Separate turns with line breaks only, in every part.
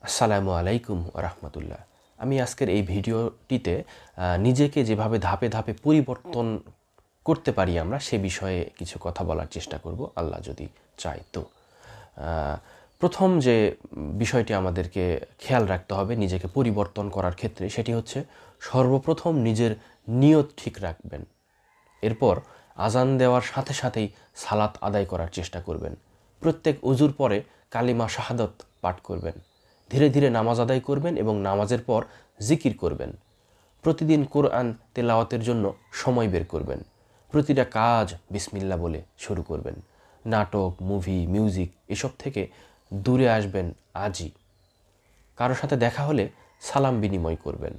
আসসালামু আলাইকুম রাহমাতুল্লাহ। আমি আজকের এই ভিডিওটিতে নিজেকে যেভাবে ধাপে ধাপে পরিবর্তন করতে পারি আমরা সে বিষয়ে কিছু কথা বলার চেষ্টা করব, আল্লাহ যদি চায় তো। প্রথম যে বিষয়টি আমাদেরকে খেয়াল রাখতে হবে নিজেকে পরিবর্তন করার ক্ষেত্রে, সেটি হচ্ছে সর্বপ্রথম নিজের নিয়ত ঠিক রাখবেন। এরপর আজান দেওয়ার সাথে সাথেই সালাত আদায় করার চেষ্টা করবেন। প্রত্যেক উজুর পরে কালিমা শাহাদত পাঠ করবেন। ধীরে ধীরে নামাজ আদায় করবেন এবং নামাজের পর জিকির করবেন। প্রতিদিন কোরআন তেলাওয়াতের জন্য সময় বের করবেন। প্রতিটা কাজ বিসমিল্লাহ বলে শুরু করবেন। নাটক, মুভি, মিউজিক এসব থেকে দূরে আসবেন আজই। কারোর সাথে দেখা হলে সালাম বিনিময় করবেন।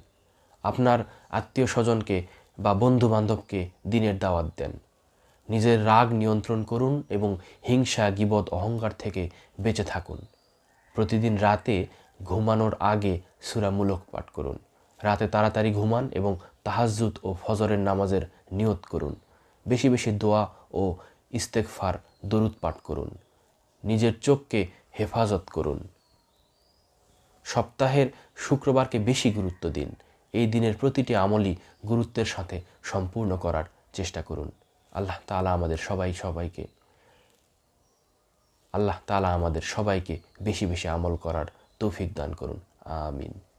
আপনার আত্মীয় স্বজনকে বা বন্ধু বান্ধবকে দিনের দাওয়াত দেন। নিজের রাগ নিয়ন্ত্রণ করুন এবং হিংসা, গীবত, অহংকার থেকে বেঁচে থাকুন। প্রতিদিন রাতে ঘুমানোর আগে সূরা মুলক পাঠ করুন। রাতে তাড়াতাড়ি ঘুমান এবং তাহাজ্জুদ ও ফজরের নামাজের নিয়ত করুন। বেশি বেশি দোয়া ও ইস্তেগফার, দরুদ পাঠ করুন। নিজের চোখকে হেফাজত করুন। সপ্তাহের শুক্রবারকে বেশি গুরুত্ব দিন। এই দিনের প্রতিটি আমলই গুরুত্বের সাথে সম্পূর্ণ করার চেষ্টা করুন। আল্লাহ তাআলা আমাদের সবাইকে বেশি বেশি আমল করার তৌফিক দান করুন। আমিন।